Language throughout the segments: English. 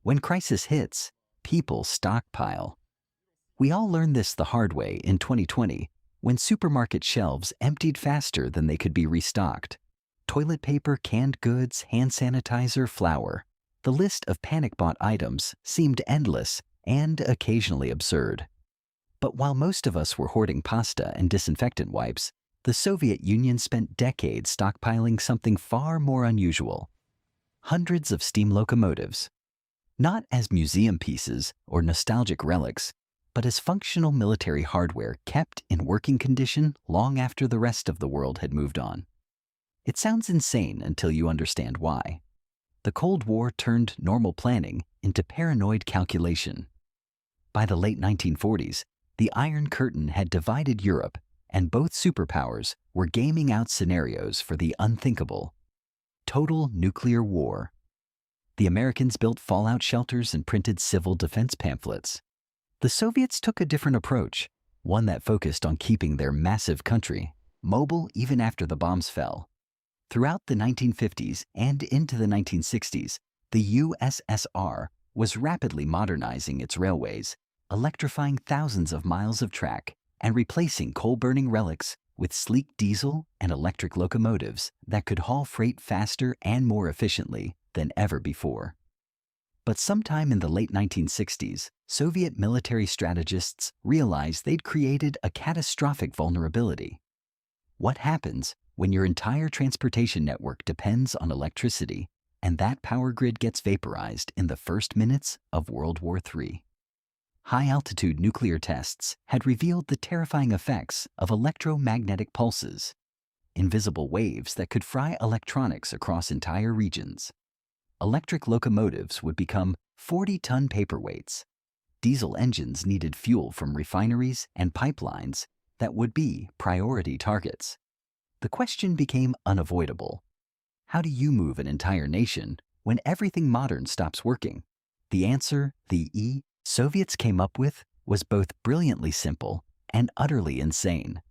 When crisis hits, people stockpile. We all learned this the hard way in 2020 when supermarket shelves emptied faster than they could be restocked. Toilet paper, canned goods, hand sanitizer, flour. The list of panic-bought items seemed endless and occasionally absurd. But while most of us were hoarding pasta and disinfectant wipes, the Soviet Union spent decades stockpiling something far more unusual: hundreds of steam locomotives. Not as museum pieces or nostalgic relics, but as functional military hardware kept in working condition long after the rest of the world had moved on. It sounds insane until you understand why. The Cold War turned normal planning into paranoid calculation. By the late 1940s, the Iron Curtain had divided Europe, and both superpowers were gaming out scenarios for the unthinkable: total nuclear war. The Americans built fallout shelters and printed civil defense pamphlets. The Soviets took a different approach, one that focused on keeping their massive country mobile even after the bombs fell. Throughout the 1950s and into the 1960s, the USSR was rapidly modernizing its railways, electrifying thousands of miles of track and replacing coal-burning relics with sleek diesel and electric locomotives that could haul freight faster and more efficiently than ever before. But sometime in the late 1960s, Soviet military strategists realized they'd created a catastrophic vulnerability. What happens when your entire transportation network depends on electricity and that power grid gets vaporized in the first minutes of World War III? High-altitude nuclear tests had revealed the terrifying effects of electromagnetic pulses, invisible waves that could fry electronics across entire regions. Electric locomotives would become 40-ton paperweights. Diesel engines needed fuel from refineries and pipelines that would be priority targets. The question became unavoidable. How do you move an entire nation when everything modern stops working? The answer the Soviets came up with was both brilliantly simple and utterly insane.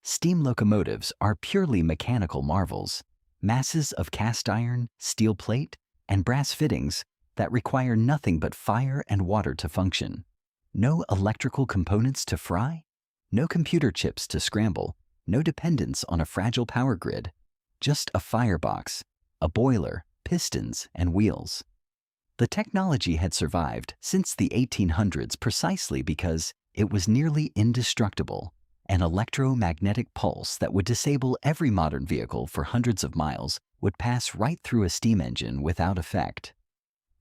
Steam locomotives are purely mechanical marvels, masses of cast iron, steel plate, and brass fittings that require nothing but fire and water to function. No electrical components to fry, no computer chips to scramble, no dependence on a fragile power grid, just a firebox, a boiler, pistons, and wheels. The technology had survived since the 1800s precisely because it was nearly indestructible, an electromagnetic pulse that would disable every modern vehicle for hundreds of miles would pass right through a steam engine without effect.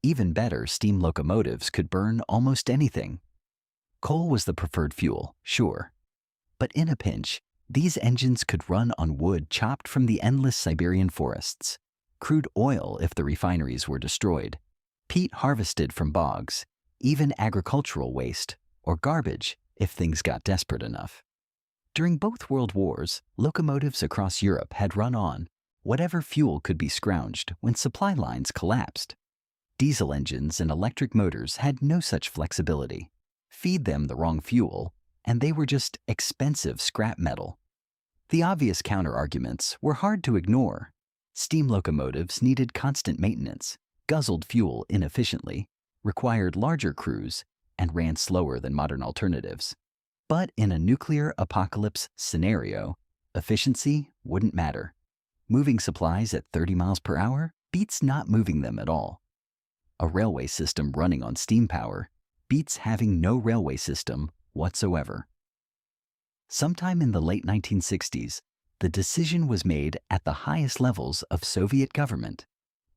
Even better, steam locomotives could burn almost anything. Coal was the preferred fuel, sure. But in a pinch, these engines could run on wood chopped from the endless Siberian forests, crude oil if the refineries were destroyed, peat harvested from bogs, even agricultural waste, or garbage if things got desperate enough. During both world wars, locomotives across Europe had run on whatever fuel could be scrounged when supply lines collapsed. Diesel engines and electric motors had no such flexibility. Feed them the wrong fuel, and they were just expensive scrap metal. The obvious counter-arguments were hard to ignore. Steam locomotives needed constant maintenance, guzzled fuel inefficiently, required larger crews, and ran slower than modern alternatives. But in a nuclear apocalypse scenario, efficiency wouldn't matter. Moving supplies at 30 miles per hour beats not moving them at all. A railway system running on steam power beats having no railway system whatsoever. Sometime in the late 1960s, the decision was made at the highest levels of Soviet government.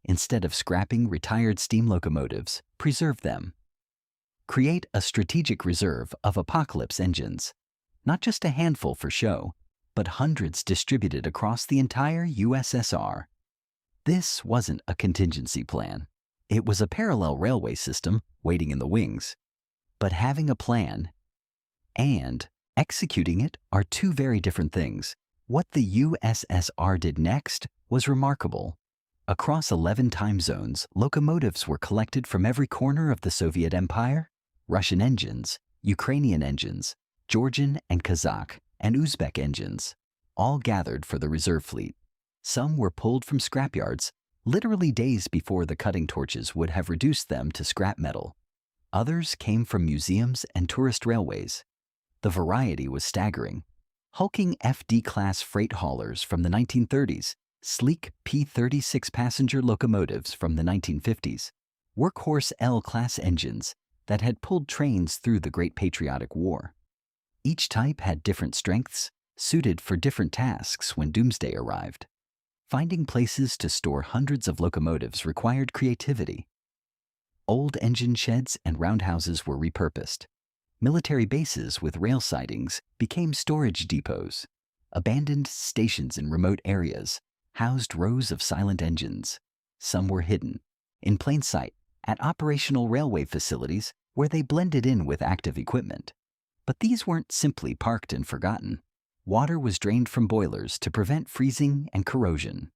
Instead of scrapping retired steam locomotives, preserve them. Create a strategic reserve of apocalypse engines, not just a handful for show, but hundreds distributed across the entire USSR. This wasn't a contingency plan. It was a parallel railway system waiting in the wings. But having a plan and executing it are two very different things. What the USSR did next was remarkable. Across 11 time zones, locomotives were collected from every corner of the Soviet Empire: Russian engines, Ukrainian engines, Georgian and Kazakh and Uzbek engines, all gathered for the reserve fleet. Some were pulled from scrapyards, literally days before the cutting torches would have reduced them to scrap metal. Others came from museums and tourist railways. The variety was staggering. Hulking FD-class freight haulers from the 1930s, sleek P-36 passenger locomotives from the 1950s, workhorse L-class engines that had pulled trains through the Great Patriotic War. Each type had different strengths, suited for different tasks when doomsday arrived. Finding places to store hundreds of locomotives required creativity. Old engine sheds and roundhouses were repurposed. Military bases with rail sidings became storage depots. Abandoned stations in remote areas housed rows of silent engines. Some were hidden, in plain sight, at operational railway facilities where they blended in with active equipment. But these weren't simply parked and forgotten. Water was drained from boilers to prevent freezing and corrosion.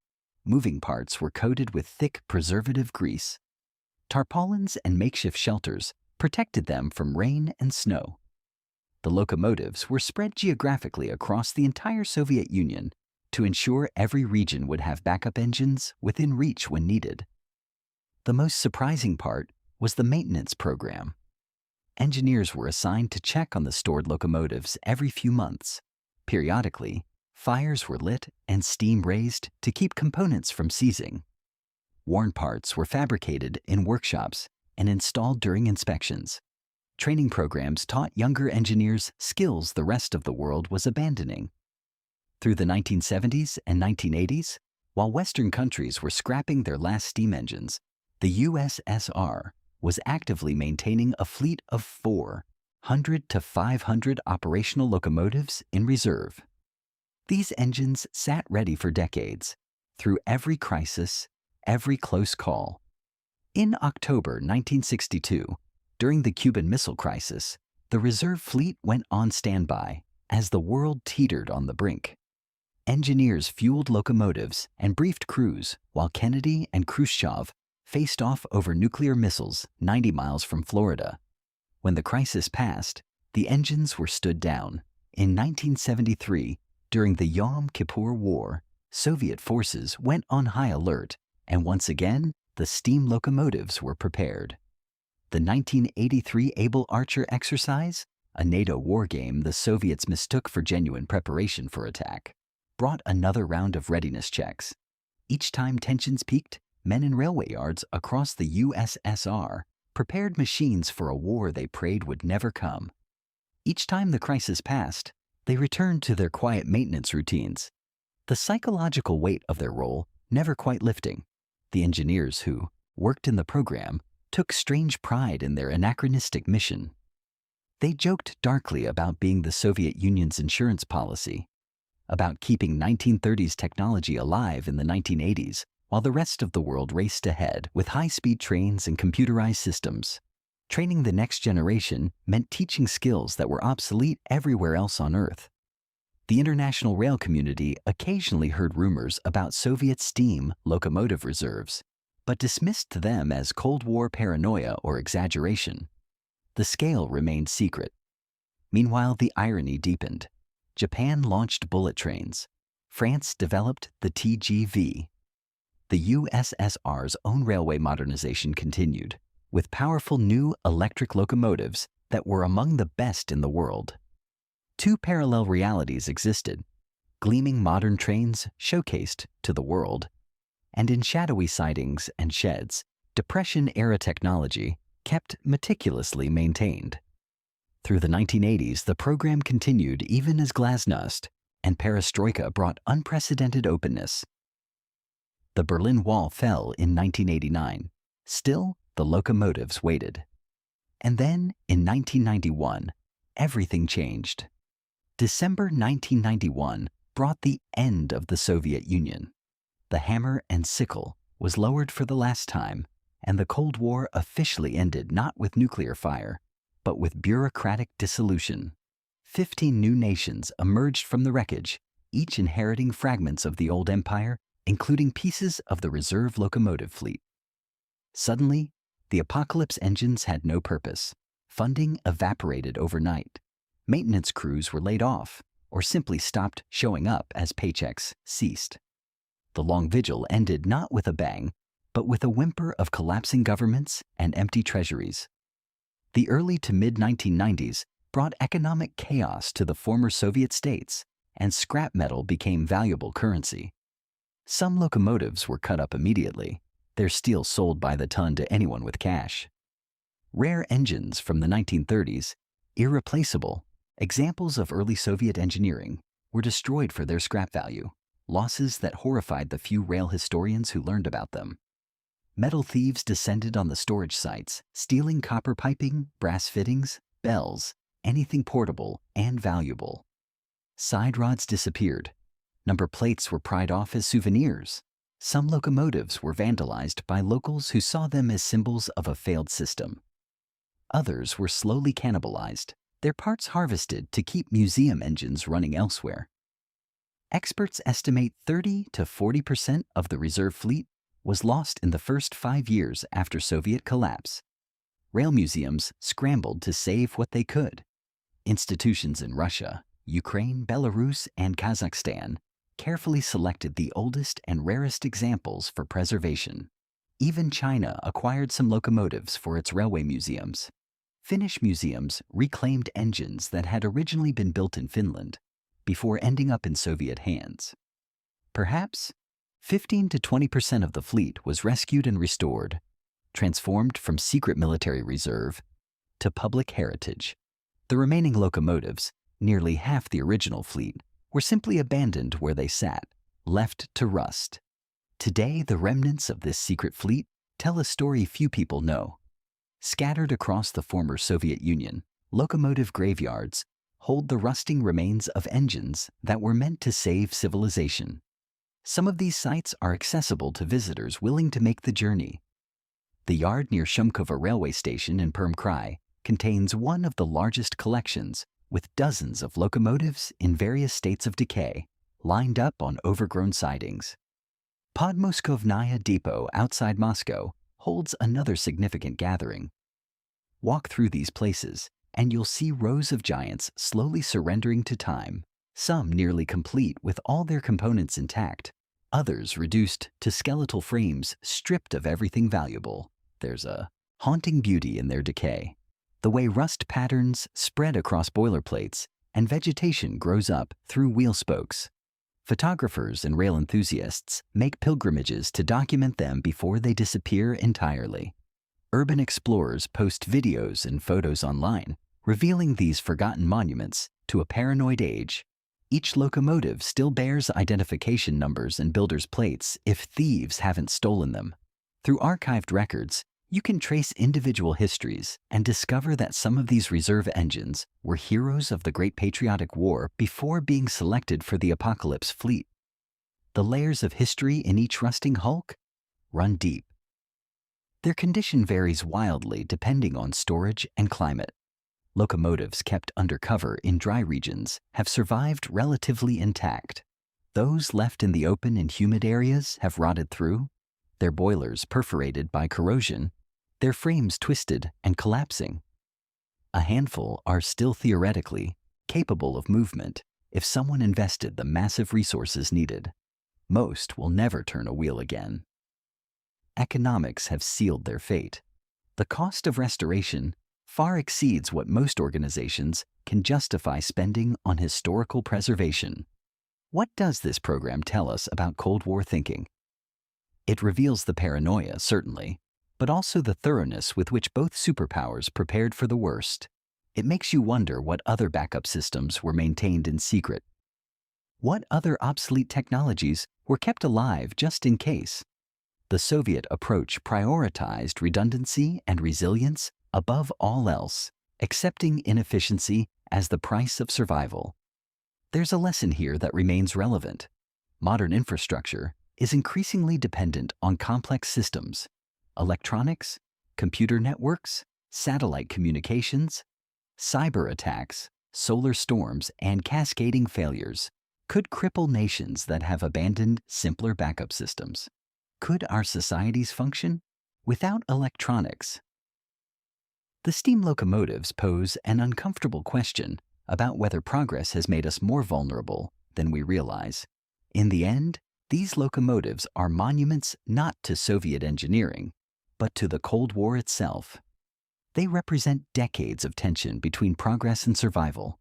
Moving parts were coated with thick preservative grease. Tarpaulins and makeshift shelters protected them from rain and snow. The locomotives were spread geographically across the entire Soviet Union to ensure every region would have backup engines within reach when needed. The most surprising part was the maintenance program. Engineers were assigned to check on the stored locomotives every few months. Periodically, fires were lit and steam raised to keep components from seizing. Worn parts were fabricated in workshops and installed during inspections. Training programs taught younger engineers skills the rest of the world was abandoning. Through the 1970s and 1980s, while Western countries were scrapping their last steam engines, the USSR was actively maintaining a fleet of 400 to 500 operational locomotives in reserve. These engines sat ready for decades, through every crisis, every close call. In October 1962, during the Cuban Missile Crisis, the reserve fleet went on standby as the world teetered on the brink. Engineers fueled locomotives and briefed crews while Kennedy and Khrushchev faced off over nuclear missiles 90 miles from Florida. When the crisis passed, the engines were stood down. In 1973, during the Yom Kippur War, Soviet forces went on high alert, and once again, the steam locomotives were prepared. The 1983 Able Archer exercise, a NATO war game the Soviets mistook for genuine preparation for attack, brought another round of readiness checks. Each time tensions peaked, men in railway yards across the USSR prepared machines for a war they prayed would never come. Each time the crisis passed, they returned to their quiet maintenance routines, the psychological weight of their role never quite lifting. The engineers who worked in the program took strange pride in their anachronistic mission. They joked darkly about being the Soviet Union's insurance policy, about keeping 1930s technology alive in the 1980s while the rest of the world raced ahead with high-speed trains and computerized systems. Training the next generation meant teaching skills that were obsolete everywhere else on Earth. The international rail community occasionally heard rumors about Soviet steam locomotive reserves, but dismissed them as Cold War paranoia or exaggeration. The scale remained secret. Meanwhile, the irony deepened. Japan launched bullet trains. France developed the TGV. The USSR's own railway modernization continued, with powerful new electric locomotives that were among the best in the world. Two parallel realities existed: gleaming modern trains showcased to the world, and in shadowy sidings and sheds, Depression-era technology kept meticulously maintained. Through the 1980s, the program continued even as glasnost and perestroika brought unprecedented openness. The Berlin Wall fell in 1989. Still, the locomotives waited. And then, in 1991, everything changed. December 1991 brought the end of the Soviet Union. The hammer and sickle was lowered for the last time, and the Cold War officially ended not with nuclear fire, but with bureaucratic dissolution. 15 new nations emerged from the wreckage, each inheriting fragments of the old empire, including pieces of the reserve locomotive fleet. Suddenly, the apocalypse engines had no purpose. Funding evaporated overnight. Maintenance crews were laid off or simply stopped showing up as paychecks ceased. The long vigil ended not with a bang, but with a whimper of collapsing governments and empty treasuries. The early to mid-1990s brought economic chaos to the former Soviet states, and scrap metal became valuable currency. Some locomotives were cut up immediately, their steel sold by the ton to anyone with cash. Rare engines from the 1930s, irreplaceable, examples of early Soviet engineering, were destroyed for their scrap value, losses that horrified the few rail historians who learned about them. Metal thieves descended on the storage sites, stealing copper piping, brass fittings, bells, anything portable and valuable. Side rods disappeared. Number plates were pried off as souvenirs. Some locomotives were vandalized by locals who saw them as symbols of a failed system. Others were slowly cannibalized, their parts harvested to keep museum engines running elsewhere. Experts estimate 30 to 40% of the reserve fleet was lost in the first 5 years after Soviet collapse. Rail museums scrambled to save what they could. Institutions in Russia, Ukraine, Belarus, and Kazakhstan carefully selected the oldest and rarest examples for preservation. Even China acquired some locomotives for its railway museums. Finnish museums reclaimed engines that had originally been built in Finland before ending up in Soviet hands. Perhaps 15 to 20% of the fleet was rescued and restored, transformed from secret military reserve to public heritage. The remaining locomotives, nearly half the original fleet, were simply abandoned where they sat, left to rust. Today, the remnants of this secret fleet tell a story few people know. Scattered across the former Soviet Union, locomotive graveyards hold the rusting remains of engines that were meant to save civilization. Some of these sites are accessible to visitors willing to make the journey. The yard near Shumkova railway station in Perm Krai contains one of the largest collections, with dozens of locomotives in various states of decay, lined up on overgrown sidings. Podmoskovnaya Depot outside Moscow holds another significant gathering. Walk through these places, and you'll see rows of giants slowly surrendering to time, some nearly complete with all their components intact, others reduced to skeletal frames stripped of everything valuable. There's a haunting beauty in their decay. The way rust patterns spread across boiler plates and vegetation grows up through wheel spokes. Photographers and rail enthusiasts make pilgrimages to document them before they disappear entirely. Urban explorers post videos and photos online, revealing these forgotten monuments to a paranoid age. Each locomotive still bears identification numbers and builder's plates if thieves haven't stolen them. Through archived records, you can trace individual histories and discover that some of these reserve engines were heroes of the Great Patriotic War before being selected for the Apocalypse fleet. The layers of history in each rusting hulk run deep. Their condition varies wildly depending on storage and climate. Locomotives kept under cover in dry regions have survived relatively intact. Those left in the open and humid areas have rotted through, their boilers perforated by corrosion, their frames twisted and collapsing. A handful are still theoretically capable of movement if someone invested the massive resources needed. Most will never turn a wheel again. Economics have sealed their fate. The cost of restoration far exceeds what most organizations can justify spending on historical preservation. What does this program tell us about Cold War thinking? It reveals the paranoia, certainly, but also the thoroughness with which both superpowers prepared for the worst. It makes you wonder what other backup systems were maintained in secret. What other obsolete technologies were kept alive just in case? The Soviet approach prioritized redundancy and resilience above all else, accepting inefficiency as the price of survival. There's a lesson here that remains relevant. Modern infrastructure is increasingly dependent on complex systems. Electronics, computer networks, satellite communications, cyber attacks, solar storms, and cascading failures could cripple nations that have abandoned simpler backup systems. Could our societies function without electronics? The steam locomotives pose an uncomfortable question about whether progress has made us more vulnerable than we realize. In the end, These locomotives are monuments not to Soviet engineering, but to the Cold War itself. They represent decades of tension between progress and survival,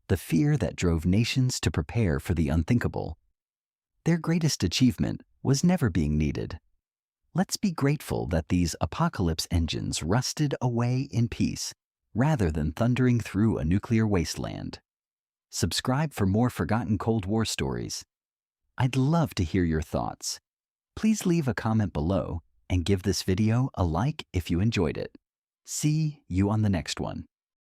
the fear that drove nations to prepare for the unthinkable. Their greatest achievement was never being needed. Let's be grateful that these apocalypse engines rusted away in peace, rather than thundering through a nuclear wasteland. Subscribe for more forgotten Cold War stories. I'd love to hear your thoughts. Please leave a comment below and give this video a like if you enjoyed it. See you on the next one.